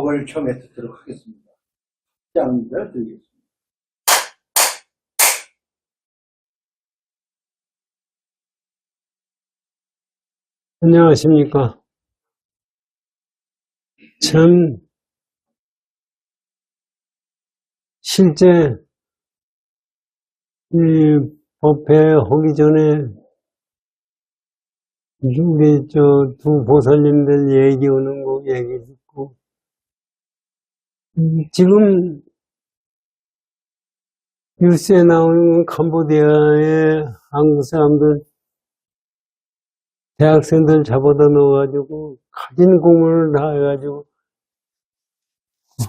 법을 처음에 듣도록 하겠습니다. 짱을 드리겠습니다. 안녕하십니까. 참, 실제, 이 법회 하기 전에, 우리 두 보살님들 얘기 오는 거 얘기 듣고, 지금 뉴스에 나오는 캄보디아의 한국 사람들, 대학생들 잡아다 넣어가지고, 가진 공을 다 해가지고,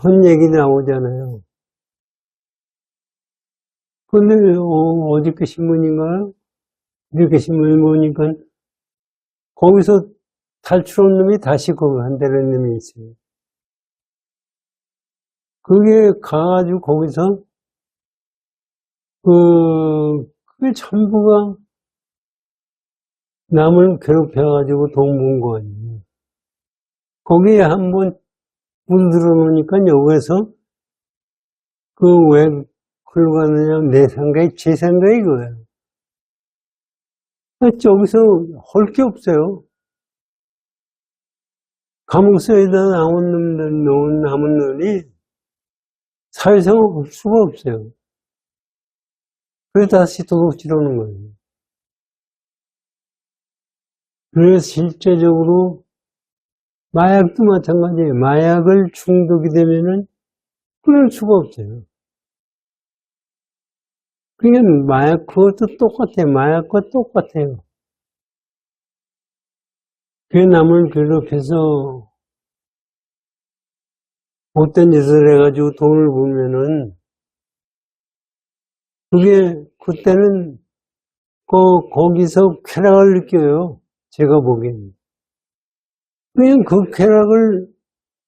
한 얘기 나오잖아요. 근데, 어저께 신문인가요? 이렇게 신문을 보니까, 거기서 탈출한 놈이 다시 거기 한다는 놈이 있어요. 그게 가가지고 거기서, 그게 전부가 남을 괴롭혀가지고 돈 번 거 아니에요. 거기에 한번 문 들어놓으니까 여기서 왜 글로 가느냐, 내 생각이 제 생각이 그거예요. 저기서 할 게 없어요. 감옥서에다 남은 놈이 사회생활 할 수가 없어요. 그래서 다시 도둑질하는 거예요. 그래서 실제적으로 마약도 마찬가지예요. 마약을 중독이 되면은 끊을 수가 없어요. 그러니까 마약 그것도 똑같아요. 마약과 똑같아요. 그 남을 괴롭혀서 못된 짓을 해가지고 돈을 벌면은 그게 그때는 거기서 쾌락을 느껴요. 제가 보기에는. 그냥 그 쾌락을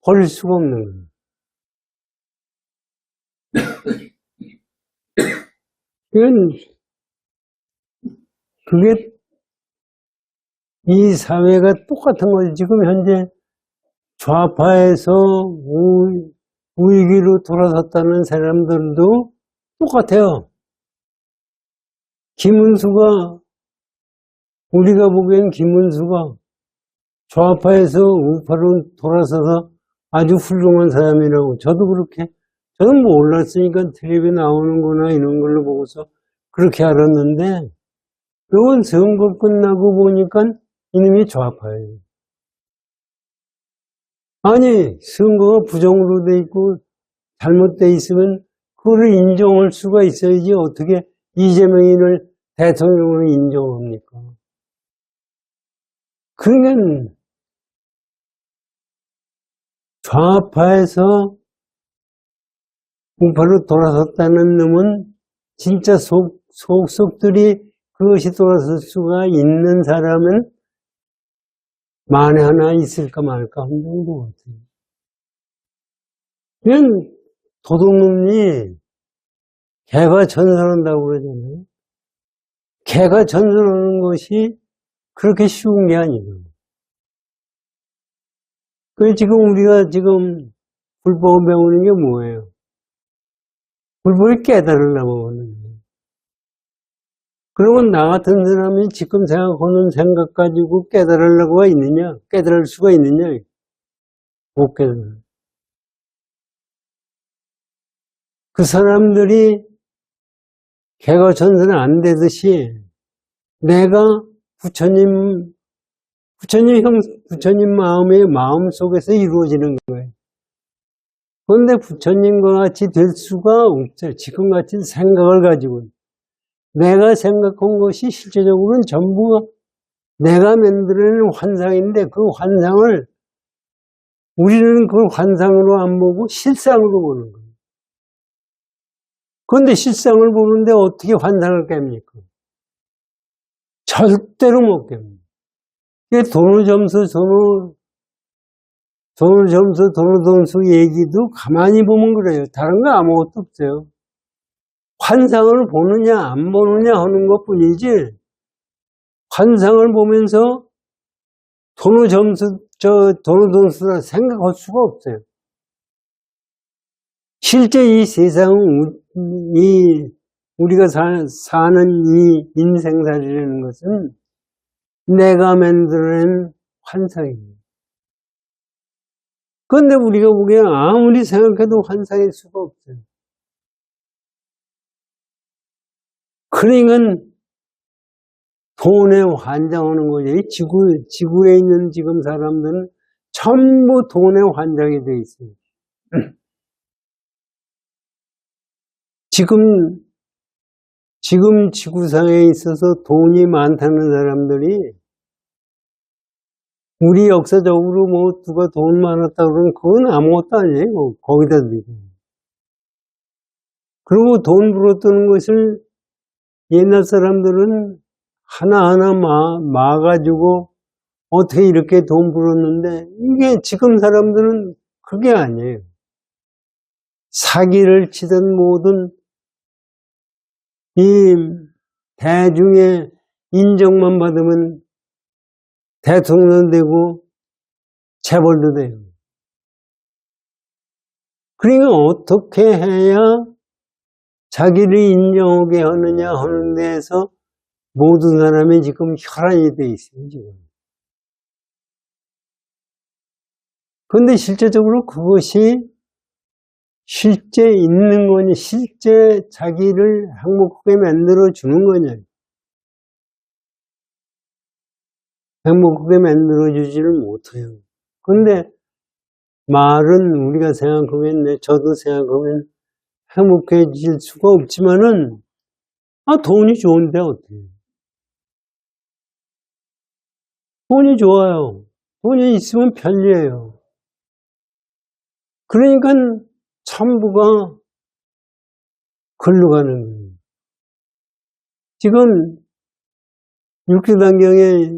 버릴 수가 없는 거예요. 그게 이 사회가 똑같은 거지. 지금 현재 좌파에서 우익으로 돌아섰다는 사람들도 똑같아요. 김은수가, 우리가 보기엔 김은수가 좌파에서 우파로 돌아서서 아주 훌륭한 사람이라고, 저는 몰랐으니까 텔레비에 나오는구나 이런 걸로 보고서 그렇게 알았는데, 이건 선거 끝나고 보니까 이놈이 좌파예요. 아니, 선거가 부정으로 돼 있고 잘못돼 있으면 그거를 인정할 수가 있어야지 어떻게 이재명인을 대통령으로 인정합니까? 그러니까 좌파에서 우파로 돌아섰다는 놈은 진짜 속속들이 그것이 돌아설 수가 있는 사람은 만에 하나 있을까 말까 한 정도 같아요. 그냥 도둑놈이 개가 전설한다고 그러잖아요. 개가 전설하는 것이 그렇게 쉬운 게 아니에요. 우리가 지금 불법을 배우는 게 뭐예요? 불법을 깨달으려고 하는 거예요. 그러면 나 같은 사람이 지금 생각하는 생각 가지고 깨달으려고 있느냐? 깨달을 수가 있느냐? 못 깨달아요. 그 사람들이 개가 전설은 안 되듯이 내가 부처님 마음 속에서 이루어지는 거예요. 그런데 부처님과 같이 될 수가 없어요. 지금 같은 생각을 가지고. 내가 생각한 것이 실제적으로는 전부 내가 만들어낸 환상인데 그 환상을 우리는 그 환상으로 안 보고 실상으로 보는 거예요. 그런데 실상을 보는데 어떻게 환상을 깹니까? 절대로 못 깹니다. 돈을 점수 얘기도 가만히 보면 그래요. 다른 거 아무것도 없어요. 환상을 보느냐 안 보느냐 하는 것 뿐이지 환상을 보면서 돈을 점수라 생각할 수가 없어요. 실제 이 세상은 우리가 사는 이 인생살이라는 것은 내가 만들어낸 환상이에요. 그런데 우리가 보기엔 아무리 생각해도 환상일 수가 없어요. 그러니까 돈에 환장하는 거죠. 지구에 있는 지금 사람들은 전부 돈에 환장이 돼 있어요. 지금 지구상에 있어서 돈이 많다는 사람들이 우리 역사적으로 뭐 누가 돈 많았다 그러면 그건 아무것도 아니에요. 거기다 대고. 그리고 돈 벌었다는 것을 옛날 사람들은 하나하나 마가지고 어떻게 이렇게 돈 벌었는데 이게 지금 사람들은 그게 아니에요. 사기를 치든 뭐든 이 대중의 인정만 받으면 대통령 되고 재벌도 돼요. 그러니까 어떻게 해야 자기를 인정하게 하느냐 하는 데에서 모든 사람이 지금 혈안이 돼 있어요, 지금. 그런데 실제적으로 그것이 실제 있는 거니, 실제 자기를 행복하게 만들어주는 거냐. 행복하게 만들어주지를 못해요. 그런데 말은 우리가 생각하면, 저도 생각하면 행복해질 수가 없지만은, 돈이 좋은데 어때요? 돈이 좋아요. 돈이 있으면 편리해요. 그러니까 전부가 글로 가는 거예요. 지금 육조단경에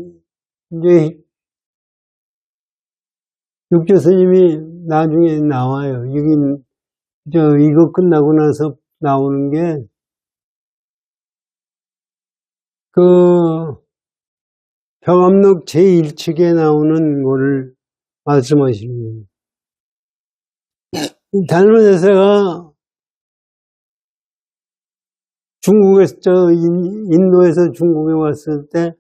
이제 육조 스님이 나중에 나와요. 이거 끝나고 나서 나오는 게, 병암록 제1측에 나오는 거를 말씀하시는 거예요. 달마대사가 인도에서 중국에 왔을 때,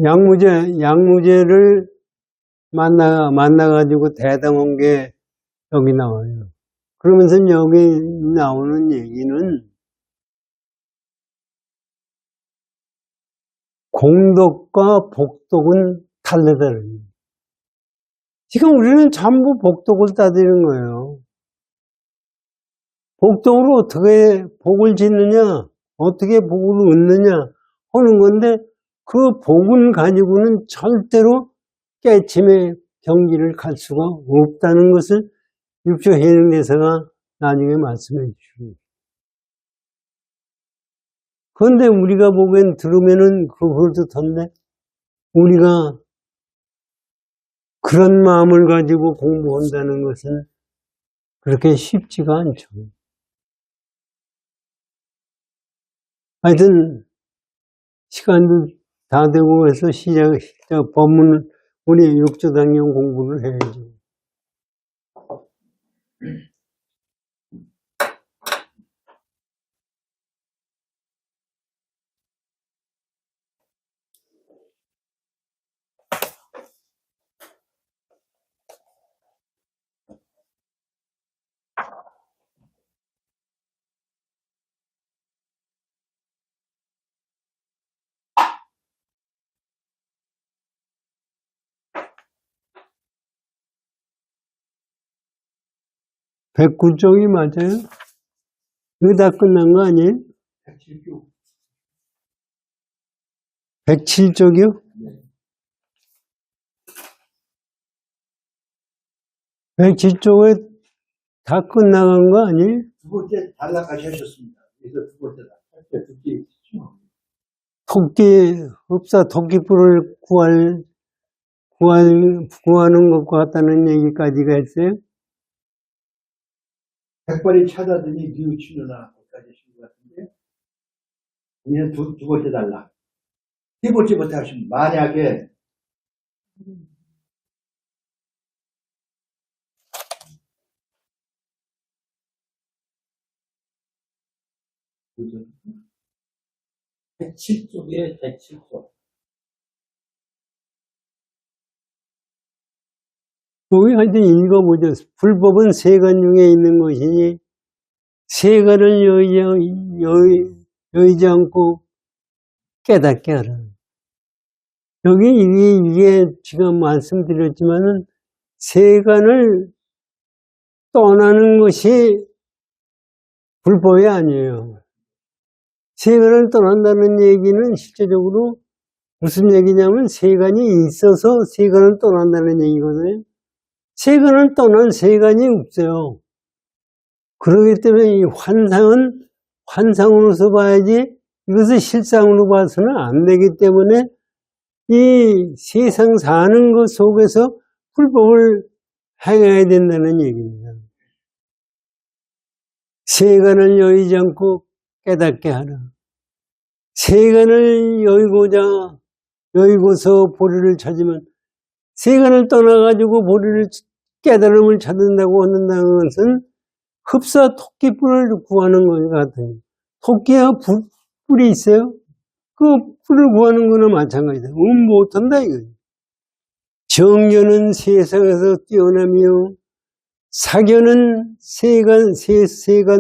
양무제를 만나가지고 대담한 게 여기 나와요. 그러면서 여기 나오는 얘기는 공덕과 복덕은 다르다는. 지금 우리는 전부 복덕을 따지는 거예요. 복덕으로 어떻게 복을 짓느냐, 어떻게 복을 얻느냐 하는 건데 그 복을 가지고는 절대로 깨침의 경지를 갈 수가 없다는 것을 육조해능대사가 나중에 말씀해 주십니다. 그런데 우리가 보기엔 들으면은 그걸 듯한데 우리가 그런 마음을 가지고 공부한다는 것은 그렇게 쉽지가 않죠. 하여튼 시간도 다 되고 해서 법문 우리 육조단경 공부를 해야죠. 백구쪽이 맞아요? 이거 다 끝난 거 아니에요? 107쪽. 107쪽이요? 네. 107쪽에 다 끝나간 거 아니에요? 두 번째 단락까지 하셨습니다. 그래서 두 번째 토끼뿔을 구하는 것 같다는 얘기까지가 했어요? 백발이 찾아더니 뉘우치느나 거기까지 하신 것 같은데. 이제 두 번째 달라. 세 번째부터 하시면 만약에 대칠쪽이에요, 대칠쪽. 거기 하여튼 읽어보죠. 불법은 세간 중에 있는 것이니 세간을 여의지 않고 깨닫게 하라. 여기 이게 지금 말씀드렸지만은 세간을 떠나는 것이 불법이 아니에요. 세간을 떠난다는 얘기는 실제적으로 무슨 얘기냐면 세간이 있어서 세간을 떠난다는 얘기거든요. 세간을 떠난 세간이 없어요. 그렇기 때문에 이 환상은 환상으로서 봐야지 이것을 실상으로 봐서는 안 되기 때문에 이 세상 사는 것 속에서 불법을 행해야 된다는 얘기입니다. 세간을 여의지 않고 깨닫게 하라. 세간을 여의고서 보리를 찾으면 세간을 떠나가지고 보리를 깨달음을 찾는다고 한다는 것은 흡사 토끼뿔을 구하는 것 같아요. 토끼야 뿔이 있어요? 그 뿔을 구하는 거나 마찬가지다. 못한다 이거예요. 정견은 세상에서 뛰어나며 사견은 세간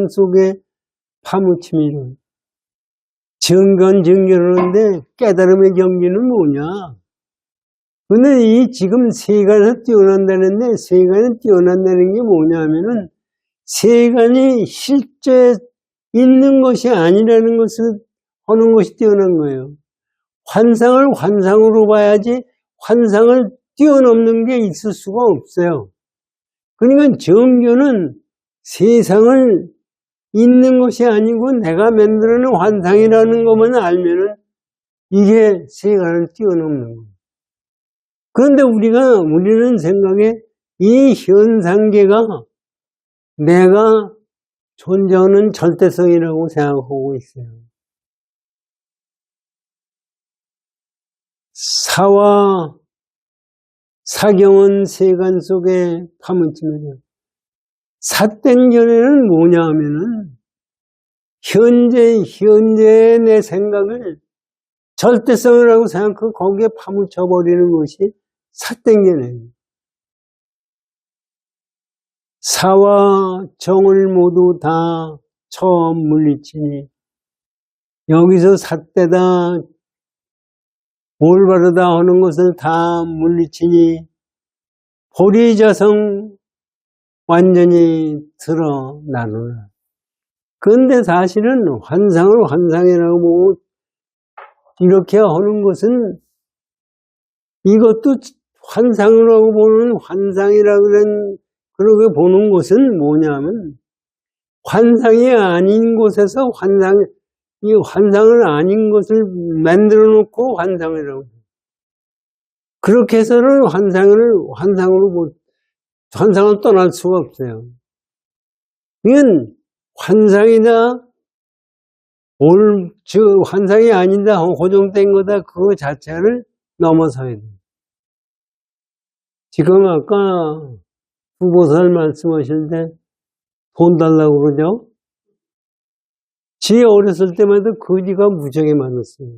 속에 파묻힘이로. 정견을 하는데 깨달음의 경지는 뭐냐? 근데 이 지금 세간에서 뛰어난다는데 세간이 뛰어난다는 게 뭐냐 하면은 세간이 실제 있는 것이 아니라는 것을 하는 것이 뛰어난 거예요. 환상을 환상으로 봐야지 환상을 뛰어넘는 게 있을 수가 없어요. 그러니까 정견은 세상을 있는 것이 아니고 내가 만들어낸 환상이라는 것만 알면은 이게 세간을 뛰어넘는 거예요. 그런데 우리는 생각에 이 현상계가 내가 존재하는 절대성이라고 생각하고 있어요. 사와 사경은 세간 속에 파묻히면 삿된 견해는 뭐냐 하면은 현재의 내 생각을 절대성이라고 생각하고 거기에 파묻혀버리는 것이 삿된 견해예요. 사와 정을 모두 다 처음 물리치니 여기서 삿되다 올바르다 하는 것을 다 물리치니 보리자성 완전히 드러나느라. 그런데 사실은 환상을 환상이라고 보고 이렇게 하는 것은 이것도 환상이라고 보는 환상이라고 그렇게 보는 것은 뭐냐면 환상이 아닌 곳에서 이 환상을 아닌 것을 만들어 놓고 환상이라고 해요. 그렇게 해서는 환상을 떠날 수가 없어요. 이건 환상이다, 환상이 아니다, 고정된 거다, 그거 자체를 넘어서야 돼요. 지금 아까 부보살 말씀하실 때 돈 달라고 그러죠? 지 어렸을 때마다 거지가 무지하게 많았어요.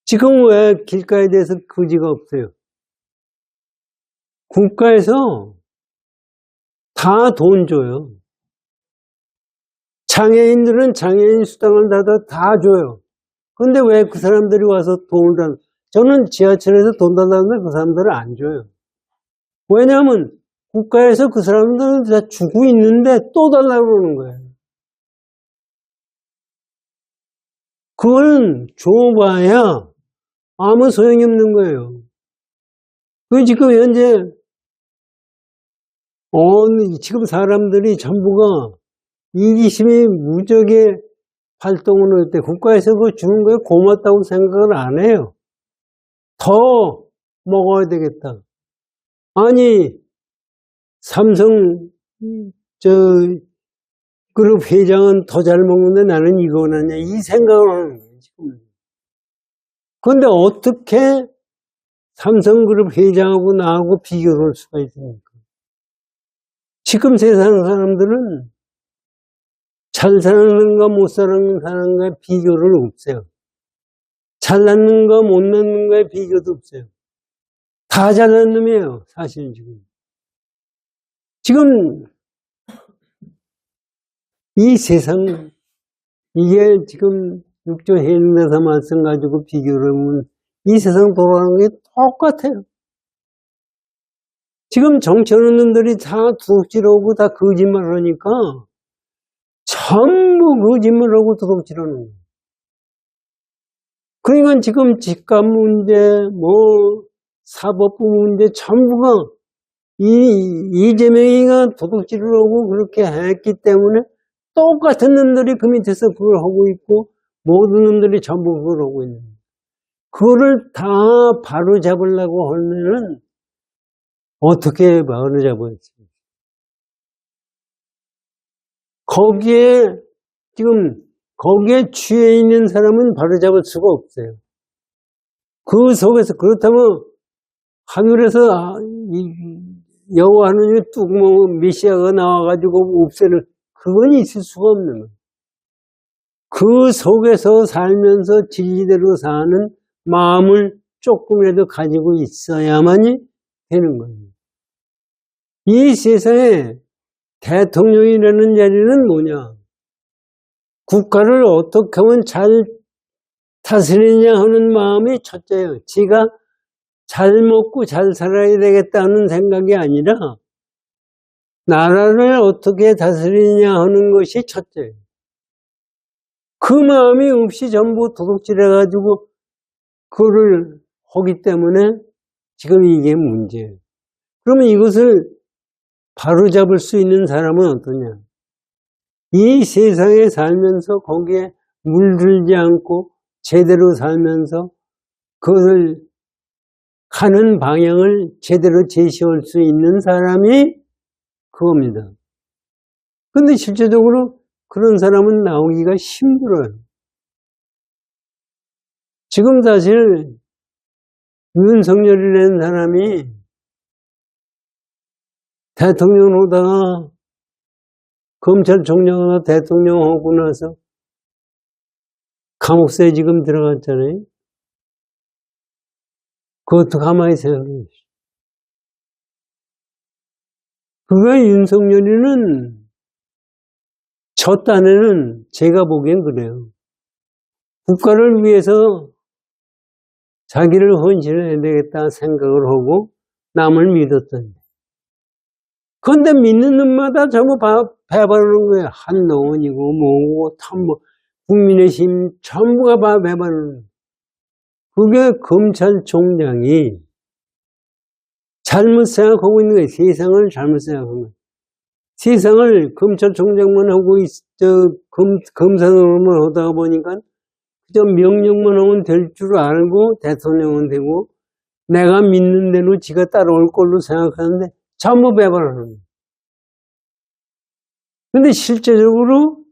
지금 왜 길가에 대해서 거지가 없어요? 국가에서 다 돈 줘요. 장애인들은 장애인 수당을 다 줘요. 근데 왜 그 사람들이 와서 돈을 달라고? 저는 지하철에서 돈 달라는데 그 사람들은 안 줘요. 왜냐하면 국가에서 그 사람들은 다 주고 있는데 또 달라고 그러는 거예요. 그걸 줘봐야 아무 소용이 없는 거예요. 그 지금 현재 지금 사람들이 전부가 이기심이 무적에 활동을 할 때 국가에서 그거 주는 거에 고맙다고 생각을 안 해요. 더 먹어야 되겠다. 아니 삼성 그룹 회장은 더 잘 먹는데 나는 이거 나냐 이 생각을 하는 거예요 지금. 그런데 어떻게 삼성그룹 회장하고 나하고 비교를 할 수가 있습니까? 지금 세상 사람들은 잘 사는가 못 사는 사람과의 비교를 없어요. 잘났는가 못 났는가의 비교도 없어요. 다 잘난 놈이에요 사실 지금. 지금 이 세상 이게 지금 육조 해능대사 말씀 가지고 비교를 하면 이 세상 돌아가는 게 똑같아요. 지금 정치하는 놈들이 다 도둑질하고 다 거짓말을 하니까 전부 거짓말하고 도둑질하는 거예요. 그러니까 지금 집값 문제, 사법부 문제 전부가 이재명이가 도둑질을 하고 그렇게 했기 때문에 똑같은 놈들이 그 밑에서 그걸 하고 있고 모든 놈들이 전부 그걸 하고 있는 거예요. 그거를 다 바로 잡으려고 하면은 어떻게 바로 잡아야지? 거기에 취해 있는 사람은 바로 잡을 수가 없어요. 그 속에서 그렇다면 하늘에서 여호와 하느님이 뚝 메시아가 나와가지고 없애는 그건 있을 수가 없는 거예요. 그 속에서 살면서 진리대로 사는 마음을 조금이라도 가지고 있어야만이 되는 거예요. 이 세상에 대통령이라는 자리는 뭐냐? 국가를 어떻게 하면 잘 다스리냐 하는 마음이 첫째예요. 지가 잘 먹고 잘 살아야 되겠다는 생각이 아니라 나라를 어떻게 다스리냐 하는 것이 첫째예요. 그 마음이 없이 전부 도둑질해가지고 그거를 하기 때문에 지금 이게 문제예요. 그러면 이것을 바로잡을 수 있는 사람은 어떠냐? 이 세상에 살면서 거기에 물들지 않고 제대로 살면서 그것을 가는 방향을 제대로 제시할 수 있는 사람이 그겁니다. 근데 실제적으로 그런 사람은 나오기가 힘들어요. 지금 사실 윤석열이라는 사람이 대통령 오다가 검찰총장하고 대통령 하고 나서 감옥사에 지금 들어갔잖아요. 그것도 가만히 생각해. 그가 윤석열이는 저 딴에는 제가 보기엔 그래요. 국가를 위해서 자기를 헌신해야 되겠다 생각을 하고 남을 믿었더니 그런데 믿는 놈마다 전부 배바르는 거예요. 한동훈이고 뭐고 국민의힘 전부가 배바르는 거예요. 그게 검찰총장이 잘못 생각하고 있는 거예요. 세상을 잘못 생각하는 거예요. 세상을 검찰총장만 하고 검사 노릇만 하다가 보니까 그저 명령만 하면 될 줄 알고 대통령은 되고 내가 믿는 대로 지가 따라올 걸로 생각하는데 전부 배반하는 거예요. 근데 실제적으로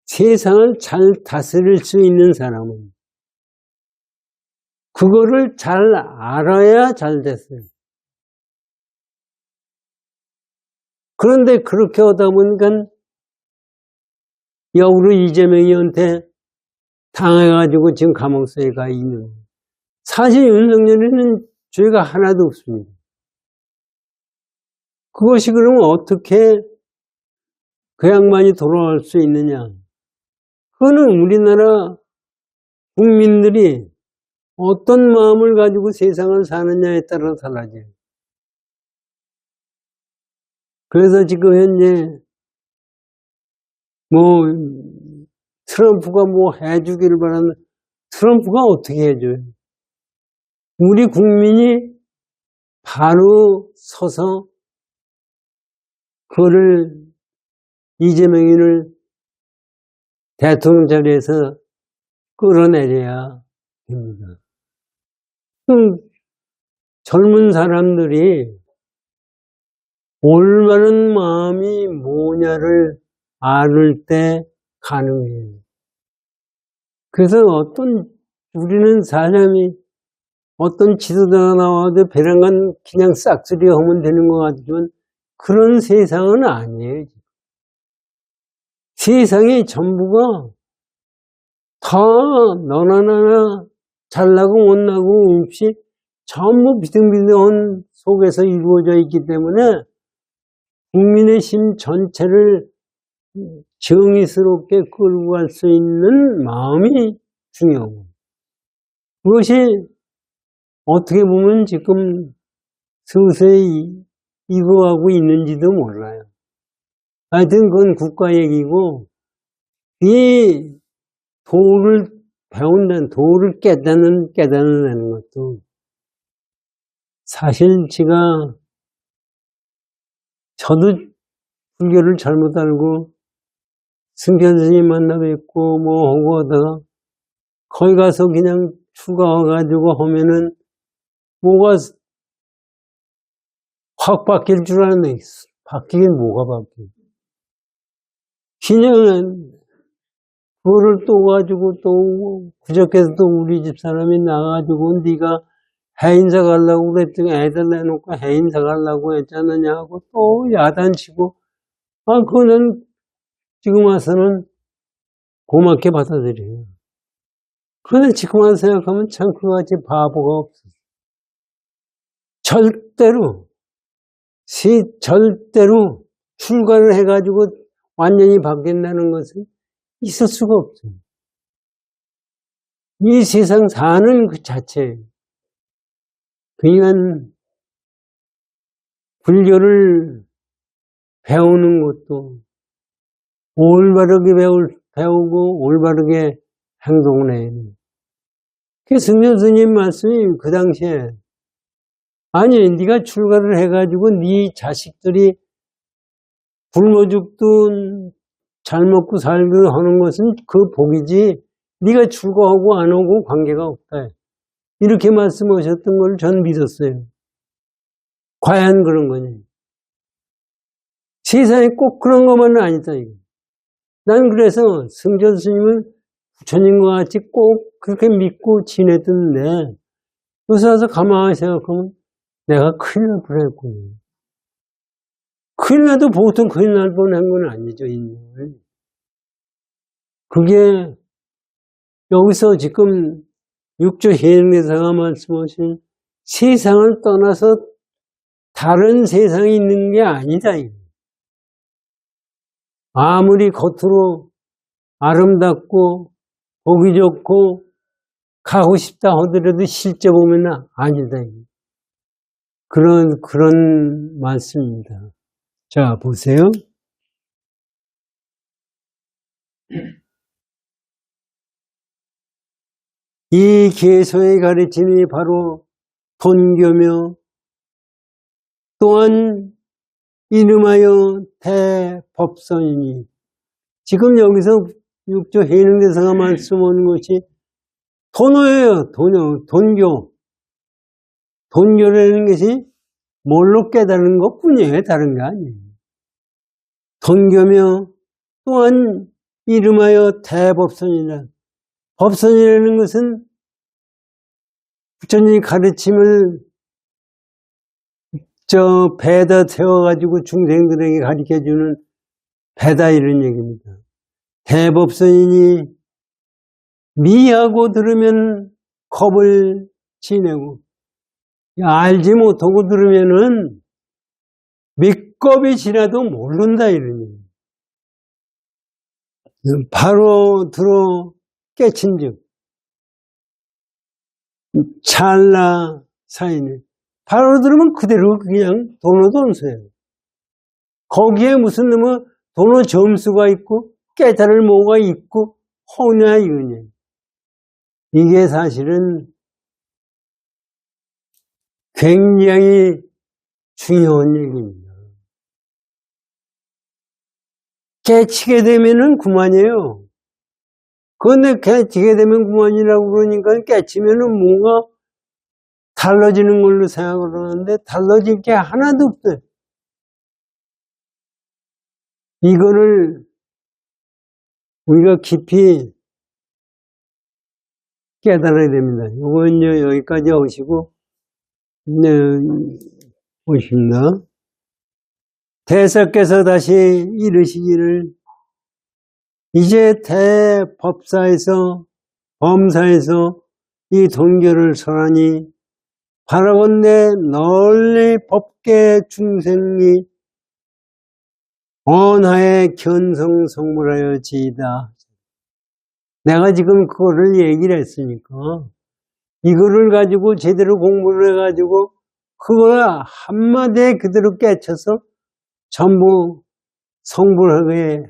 세상을 잘 다스릴 수 있는 사람은 그거를 잘 알아야 잘 됐어요. 그런데 그렇게 하다 보니까 역으로 이재명이한테 당해가지고 지금 감옥사에 가 있는 거예요. 사실 윤석열이는 죄가 하나도 없습니다. 그것이 그러면 어떻게 그 양반이 돌아갈 수 있느냐? 그거는 우리나라 국민들이 어떤 마음을 가지고 세상을 사느냐에 따라 달라져요. 그래서 지금 현재 트럼프가 해주기를 바라는 트럼프가 어떻게 해줘요? 우리 국민이 바로 서서 그거를 이재명이를 대통령 자리에서 끌어내려야 됩니다. 젊은 사람들이 올바른 마음이 뭐냐를 않을 때 가능해요. 그래서 우리는 사람이 어떤 지도자가 나와도 배랑간 그냥 싹쓸이 하면 되는 것 같지만 그런 세상은 아니에요. 세상이 전부가 다 너나 나나 잘나고 못나고 없이 전부 비등비등한 속에서 이루어져 있기 때문에 국민의 심 전체를 정의스럽게 끌고 갈 수 있는 마음이 중요하고 그것이 어떻게 보면 지금 서서히 익어가고 있는지도 몰라요. 하여튼 그건 국가 얘기고 이 도를 배운다는 도를 깨닫는 것도 사실 저도 불교를 잘못 알고 승천 스님 만나 뵙고 뭐 하고 하다가 거기 가서 그냥 추가 와가지고 하면은 뭐가 확 바뀔 줄 알았네. 바뀌긴 뭐가 바뀌어. 그냥 그거를 또 가지고 또 그저께도 우리 집 사람이 나가지고 네가 해인사 가려고 그랬더니 애들 내놓고 해인사 가려고 했잖느냐 하고 또 야단치고 그거는 지금 와서는 고맙게 받아들여요. 그런데 지금 와서 생각하면 참 그같이 바보가 없어. 절대로 출가를 해가지고 완전히 바뀐다는 것은 있을 수가 없어요. 이 세상 사는 그 자체, 그냥 불교를 배우는 것도 올바르게 배우고 올바르게 행동을 해야 돼요. 그 승천 스님 말씀이 그 당시에 아니 네가 출가를 해가지고 네 자식들이 굶어 죽든 잘 먹고 살고 하는 것은 그 복이지 네가 출가하고 안 하고 관계가 없다. 이렇게 말씀하셨던 걸 전 믿었어요. 과연 그런 거니? 세상에 꼭 그런 것만은 아니다. 이거. 난 그래서 승천 스님을 부처님과 같이 꼭 그렇게 믿고 지냈던데 여기서 와서 가만히 생각하면 내가 큰일 날 뻔했군요. 큰일 나도 보통 큰일 날 뻔한 건 아니죠. 인생을. 그게 여기서 지금 육조 해능대사가 말씀하신 세상을 떠나서 다른 세상이 있는 게 아니다. 아무리 겉으로 아름답고 보기 좋고 가고 싶다 하더라도 실제 보면 아니다. 그런 말씀입니다. 자, 보세요. 이 개소의 가르침이 바로 돈교며 또한 이름하여 대법선이니 지금 여기서 육조 해능대사가 말씀하는 것이 돈어예요. 돈교. 돈교라는 것이 뭘로 깨달은 것 뿐이에요. 다른 게 아니에요. 돈교며 또한 이름하여 대법선이라. 법선이라는 것은 부처님이 가르침을 배다 세워가지고 중생들에게 가르쳐주는 배다 이런 얘기입니다. 대법선이니 미하고 들으면 겁을 지내고 알지 못하고 들으면은 밑겁이 지나도 모른다 이런 얘기예요. 바로 들어 깨친즉 찰나 사이네. 바로 들으면 그대로 그냥 돈어돈수예요. 거기에 무슨 돈어 점수가 있고 깨달을 뭐가 있고 허냐 이거냐. 이게 사실은 굉장히 중요한 얘기입니다. 깨치게 되면은 그만이에요. 그런데 깨치게 되면 그만이라고 그러니까 깨치면은 뭔가 달라지는 걸로 생각을 하는데 달라질 게 하나도 없어요. 이거를 우리가 깊이 깨달아야 됩니다. 이건 이제 여기까지 오시고, 네, 보십니다. 대사께서 다시 이르시기를, 이제 대법사에서, 범사에서 이 동교를 설하니, 바라건대 널리 법계 중생이 언하에 견성성불하여 지이다. 내가 지금 그거를 얘기를 했으니까 이거를 가지고 제대로 공부를 해가지고 그걸 한마디에 그대로 깨쳐서 전부 성불하게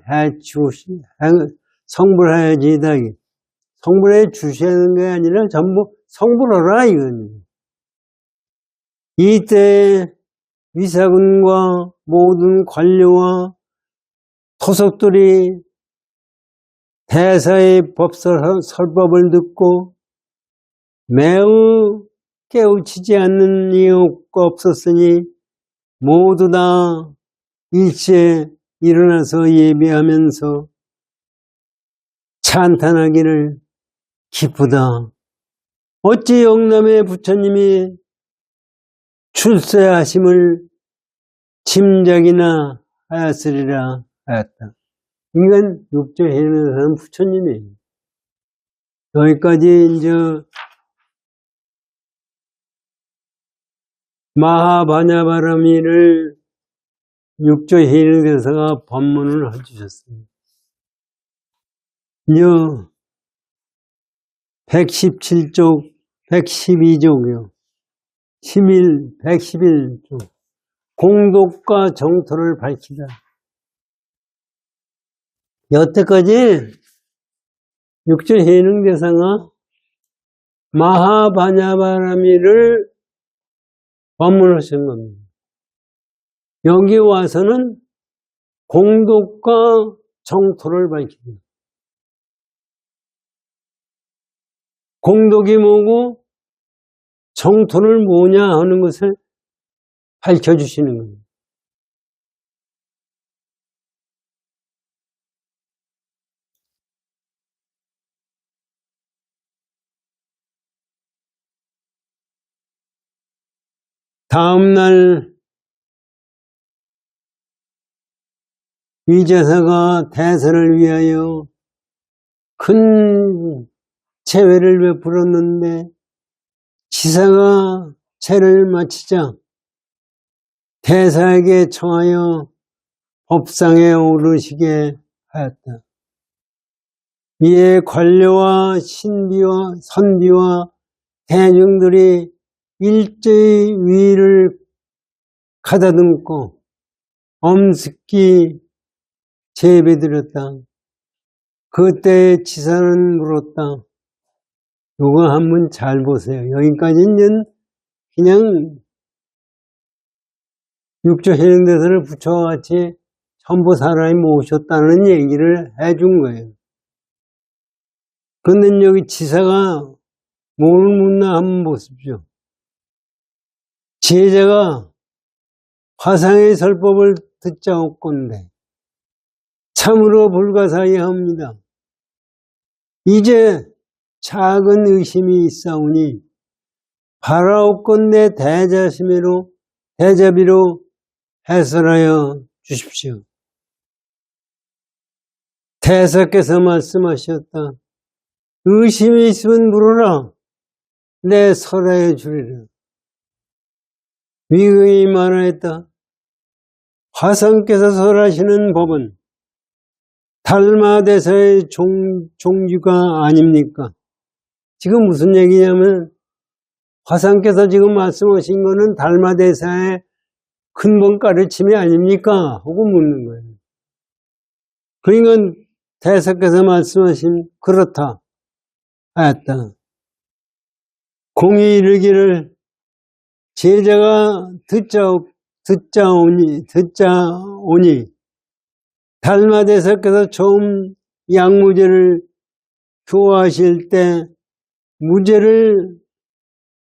성불하여 지이다. 성불해 주시는 게 아니라 전부 성불하라 이거는. 이때 위사군과 모든 관료와 토속들이 대사의 설법을 듣고 매우 깨우치지 않는 이유가 없었으니 모두 다 일체 일어나서 예배하면서 찬탄하기를 기쁘다. 어찌 영남의 부처님이 출세하심을 짐작이나 하였으리라 하였다. 인간 육조해내는 사람 부처님이에요. 여기까지 이제 마하바냐바라미를 육조해내대사가 법문을 해주셨습니다. 이제 117쪽, 112쪽이요. 111쪽. 공독과 정토를 밝히다. 여태까지 육조해능대사가 마하바냐바라미를 법문하신 겁니다. 여기 와서는 공독과 정토를 밝힙니다. 공독이 뭐고 정토는 뭐냐 하는 것을 밝혀주시는 겁니다. 다음날 위제사가 대사를 위하여 큰 제회를 베풀었는데 지사가 제를 마치자 대사에게 청하여 법상에 오르시게 하였다. 이에 관료와 신비와 선비와 대중들이 일제히 위를 가다듬고 엄습기 제배드렸다. 그때 지사는 물었다. 이거 한번 잘 보세요. 여기까지는 그냥 육조해능대사를 부처와 같이 전부 사람이 모셨다는 얘기를 해준 거예요. 근데 여기 지사가 뭘 묻나 한번 보십시오. 제자가 화상의 설법을 듣자옵건대 참으로 불가사의합니다. 이제 작은 의심이 있사오니 바라옵건대 대자비로 해설하여 주십시오. 대사께서 말씀하셨다. 의심이 있으면 물어라. 내 설하여 주리라. 위의 말하였다. 화상께서 설하시는 법은 달마대사의 종주가 아닙니까? 지금 무슨 얘기냐면 화상께서 지금 말씀하신 거는 달마대사의 근본 가르침이 아닙니까? 하고 묻는 거예요. 그러니까 대사께서 말씀하신 그렇다 하였다. 공이 이르기를 제자가 듣자오니 달마대사께서 처음 양무제를 교화하실 때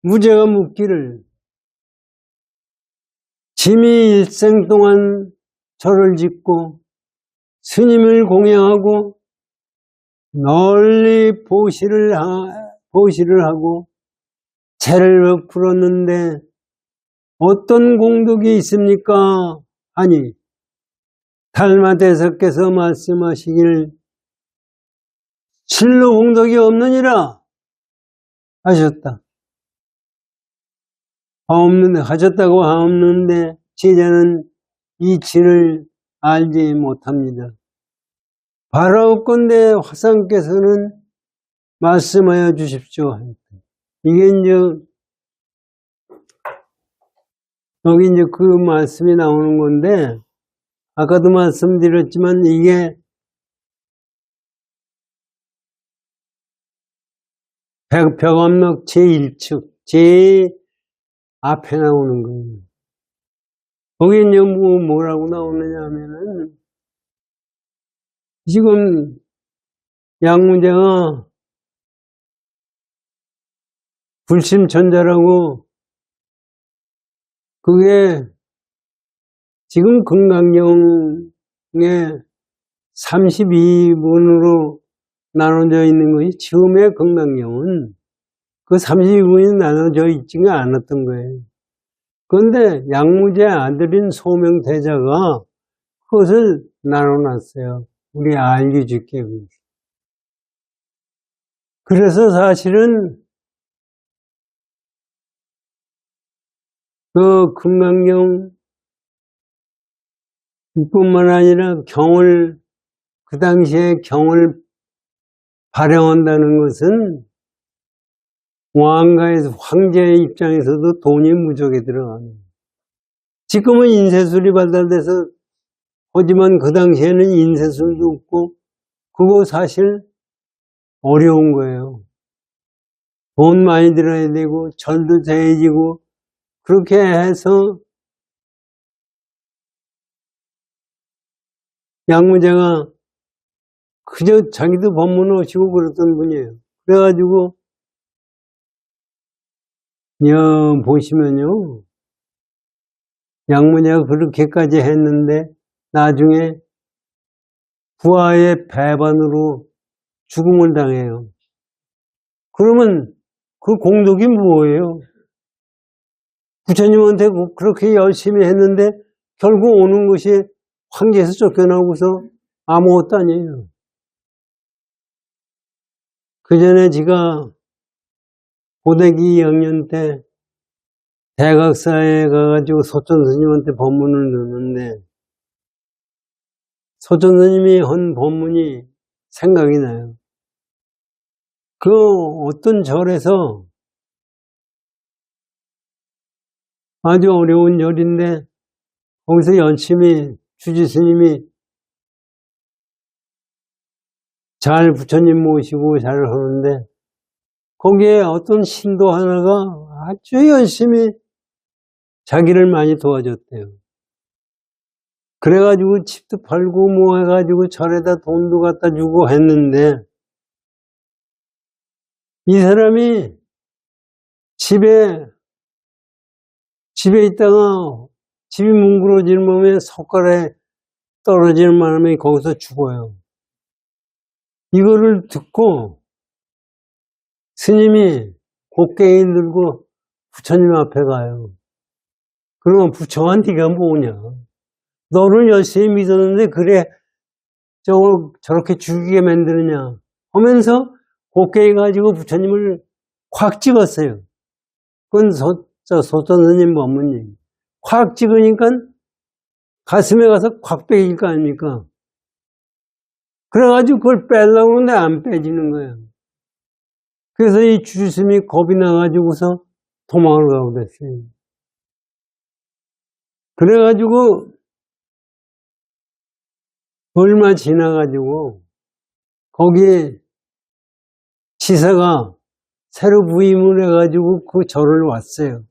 무제가 묻기를 짐이 일생 동안 절을 짓고 스님을 공양하고 널리 보시를 하고 죄를 베풀었는데 어떤 공덕이 있습니까? 아니, 달마대사께서 말씀하시길 실로 공덕이 없느니라 하셨다. 하셨다고 하옵는데 제자는 이치를 알지 못합니다. 바라옵건대 화상께서는 말씀하여 주십시오. 이게 이제 여기 이제 그 말씀이 나오는 건데 아까도 말씀드렸지만 이게 벽암록 제1측 제 앞에 나오는 거예요. 거기 이제 뭐라고 나오느냐 하면은 지금 양무제가 불심천자라고 그게 지금 금강경에 32분으로 나눠져 있는 것이 처음에 금강경은 그 32분이 나눠져 있지가 않았던 거예요. 그런데 양무제 아들인 소명대자가 그것을 나눠놨어요. 우리 알기 쉽게. 그래서 사실은 그 금강경 뿐만 아니라 경을 그 당시에 경을 발행한다는 것은 왕가에서 황제의 입장에서도 돈이 무적에 들어가는. 지금은 인쇄술이 발달돼서 하지만 그 당시에는 인쇄술도 없고 그거 사실 어려운 거예요. 돈 많이 들어야 되고 절도 재해지고 그렇게 해서 양무제가 그저 자기도 법문 오시고 그랬던 분이에요. 그래가지고 보시면요. 양무제가 그렇게까지 했는데 나중에 부하의 배반으로 죽음을 당해요. 그러면 그 공덕이 뭐예요? 부처님한테 그렇게 열심히 했는데 결국 오는 것이 황제에서 쫓겨나고서 아무것도 아니에요. 그 전에 제가 고대기 2학년 때 대각사에 가가지고 소천 스님한테 법문을 듣는데 소천 스님이 한 법문이 생각이 나요. 그 어떤 절에서 아주 어려운 절인데 거기서 열심히 주지 스님이 잘 부처님 모시고 잘 하는데 거기에 어떤 신도 하나가 아주 열심히 자기를 많이 도와줬대요. 그래가지고 집도 팔고 뭐 해가지고 절에다 돈도 갖다 주고 했는데 이 사람이 집에 있다가 집이 뭉그러질 몸에 손가락에 떨어지는 바람에 거기서 죽어요. 이거를 듣고 스님이 곡괭이 들고 부처님 앞에 가요. 그러면 부처가 네가 뭐냐? 너를 열심히 믿었는데 그래 저렇게 죽이게 만드느냐? 하면서 곡괭이 가지고 부처님을 확 찍었어요. 그건 소천 스님 법문이. 확 찍으니까 가슴에 가서 확 빼질 거 아닙니까? 그래가지고 그걸 빼려고 하는데 안 빼지는 거예요. 그래서 이 주스님이 겁이 나가지고서 도망을 가고 그랬어요. 그래가지고 얼마 지나가지고 거기에 지사가 새로 부임을 해가지고 그 절을 왔어요.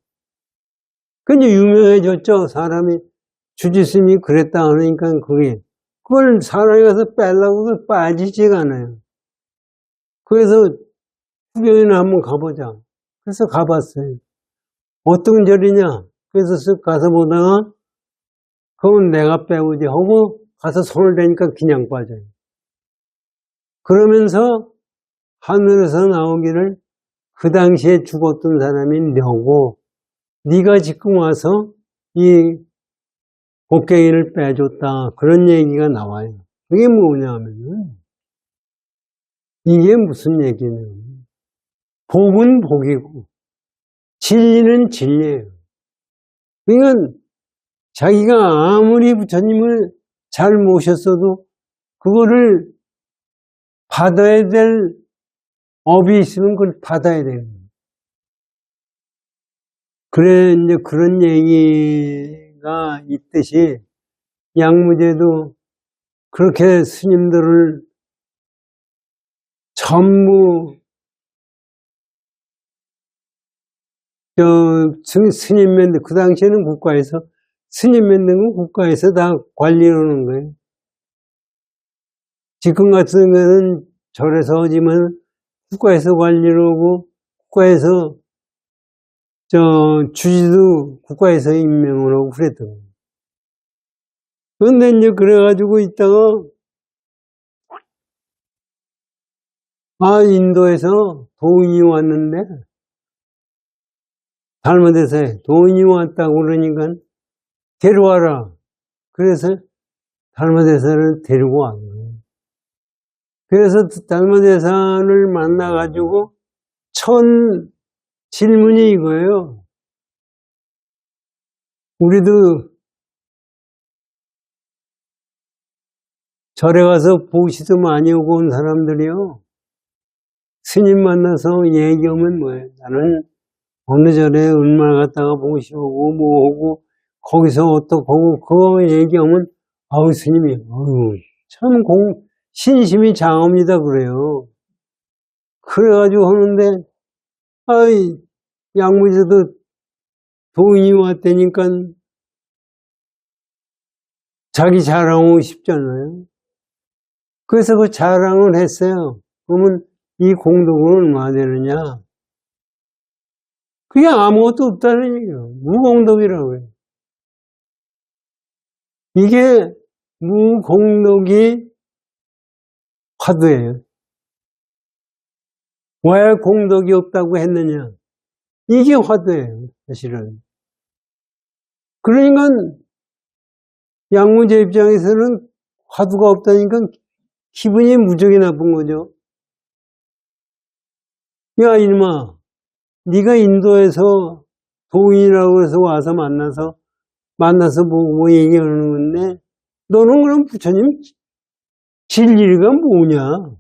근데 유명해졌죠. 사람이 주지스님이 그랬다 하니까 그걸 사람이 가서 빼려고 빠지지가 않아요. 그래서 구경이나 한번 가보자. 그래서 가봤어요. 어떤 절이냐? 그래서 쓱 가서 보다가 그건 내가 빼오지 하고 가서 손을 대니까 그냥 빠져요. 그러면서 하늘에서 나오기를 그 당시에 죽었던 사람이 너고 네가 지금 와서 이 곡괭이를 빼줬다. 그런 얘기가 나와요. 그게 뭐냐 하면은 이게 무슨 얘기냐면 복은 복이고 진리는 진리예요. 그러니까 자기가 아무리 부처님을 잘 모셨어도 그거를 받아야 될 업이 있으면 그걸 받아야 되는 거예요. 그래, 이제 그런 얘기가 있듯이 양무제도 그렇게 스님들을 전부 스님 만든, 그 당시에는 국가에서 스님 만든 건 국가에서 다 관리하는 거예요. 지금 같은 거는 절에서 하지만 국가에서 관리를 하고 국가에서 주지도 국가에서 임명을 하고 그랬던 거예요. 그런데 이제 그래가지고 있다가 인도에서 도인이 왔는데 달마대사에 도인이 왔다고 그러니까 데려와라. 그래서 달마대사를 데리고 온 거예요. 그래서 달마대사를 만나가지고 첫 질문이 이거예요. 우리도 절에 가서 보시도 많이 오고 온 사람들이요. 스님 만나서 얘기하면 뭐예요? 나는 어느 절에 얼마 갔다가 보시오고 뭐하고 거기서 어떻고 그거 얘기하면 아우 스님이 참 신심이 장합니다 그래요. 그래가지고 하는데 양무제도 도인이 왔다니까 자기 자랑하고 싶잖아요. 그래서 그 자랑을 했어요. 그러면 이 공덕은 얼마나 되느냐? 그게 아무것도 없다는 얘기예요. 무공덕이라고 해요. 이게 무공덕이 화두예요. 왜 공덕이 없다고 했느냐? 이게 화두예요, 사실은. 그러니까 양무제 입장에서는 화두가 없다니까 기분이 무척이 나쁜 거죠. 야 이놈아, 네가 인도에서 도인이라고 해서 와서 만나서 보고 얘기하는 건데 너는 그럼 부처님 진리가 뭐냐?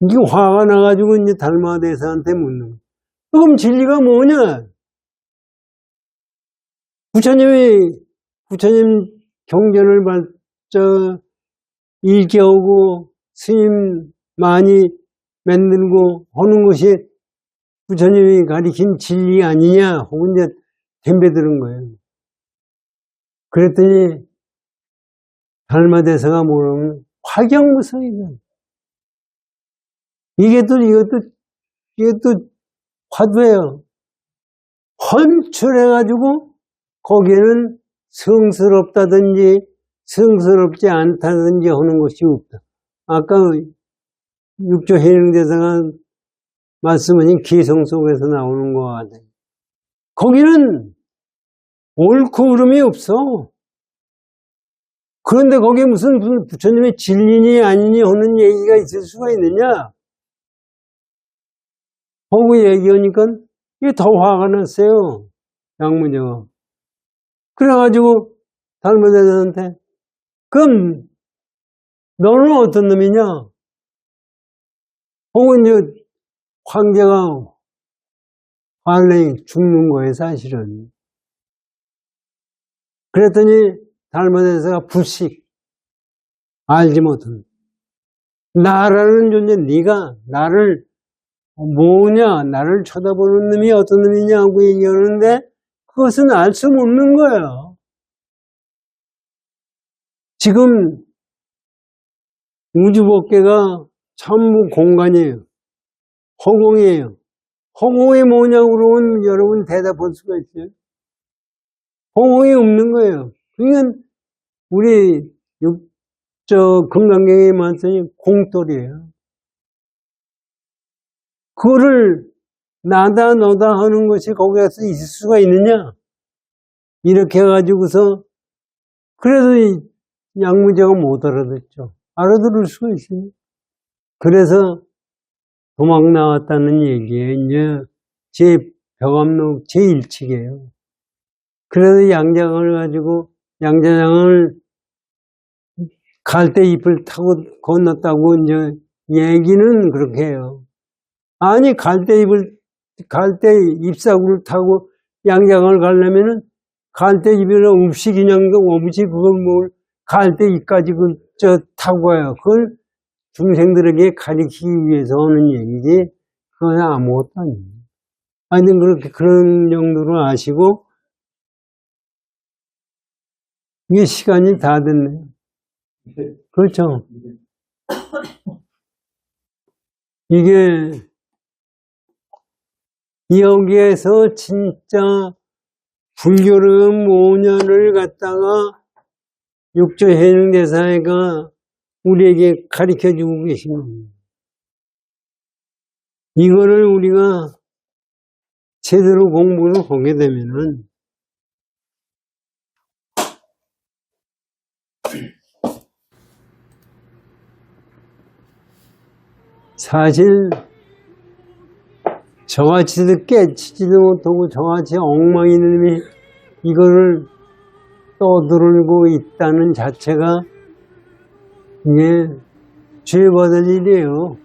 이게 화가 나가지고 이제 달마대사한테 묻는 거야. 그럼 진리가 뭐냐? 부처님 경전을 일깨우고 스님 많이 만들고 하는 것이 부처님이 가리킨 진리 아니냐? 혹은 이제 덤벼드는 거예요. 그랬더니 달마대사가 뭐라면 화경무성이다. 이게 또 화두예요. 헌출해가지고 거기에는 성스럽다든지 성스럽지 않다든지 하는 것이 없다. 아까 육조 해능대사가 말씀하신 기성 속에서 나오는 것 같아요. 거기는 옳고 그름이 없어. 그런데 거기에 무슨 부처님의 진리니 아니니 하는 얘기가 있을 수가 있느냐? 하고 얘기하니까 이게 더 화가 났어요. 양무제가. 그래가지고 달마대사한테 그럼 너는 어떤 놈이냐? 혹은 이제 황제가 환란이 죽는 거예요, 사실은. 그랬더니 달마대사가 불식 알지 못한 나라는 존재, 네가 나를 뭐냐, 나를 쳐다보는 놈이 어떤 놈이냐고 얘기하는데 그것은 알 수 없는 거예요. 지금 우주법계가 전부 공간이에요. 허공이에요. 허공이 뭐냐고 그러면 여러분 대답할 수가 있어요. 허공이 없는 거예요. 그러니까 우리 금강경에 봤더니 공돌이에요. 그거를 나다 너다 하는 것이 거기에서 있을 수가 있느냐? 이렇게 해가지고서 그래도 이 양무제가 못 알아듣죠. 알아들을 수가 있습니다. 그래서 도망 나왔다는 얘기에 이제 제 벽암록 제1칙이에요. 그래서 양장을 가지고 양자장을 갈대잎을 타고 건넜다고 이제 얘기는 그렇게 해요. 아니 갈대 잎사구를 타고 양장을 가려면은 갈대 잎이나 없이 그냥 없이 그걸 뭘 갈대 잎까지 타고 가요. 그걸 중생들에게 가리키기 위해서 하는 얘기지 그건 아무것도 아니에요. 하여튼 그렇게 그런 정도로 아시고 이게 시간이 다 됐네요. 그렇죠. 이게 여기에서 진짜 불교를 5년을 갖다가 육조해능대사회가 우리에게 가르쳐주고 계신 겁니다. 이거를 우리가 제대로 공부를 하게 되면은 사실 저같이도 깨치지도 못하고 저같이 엉망인 놈이 이거를 떠들고 있다는 자체가 이게 죄받을 일이에요.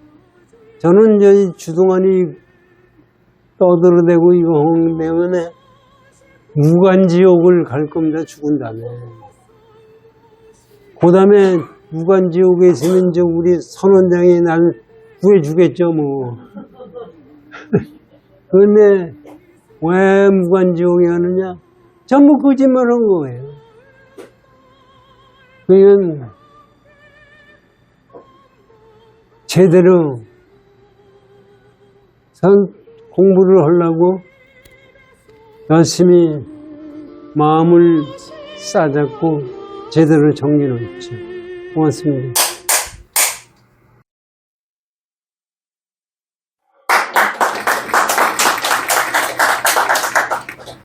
저는 이제 주동안이 떠들어대고 이거 하는 때문에 무간지옥을 갈 겁니다. 죽은 다음에. 그 다음에 무간지옥에 있으면 이제 우리 선원장이 날 구해주겠죠, 뭐. 그런데 왜 무간지옥에 하느냐? 전부 거짓말 한 거예요. 그냥 제대로 공부를 하려고 열심히 마음을 싸잡고 제대로 정리를 했죠. 고맙습니다.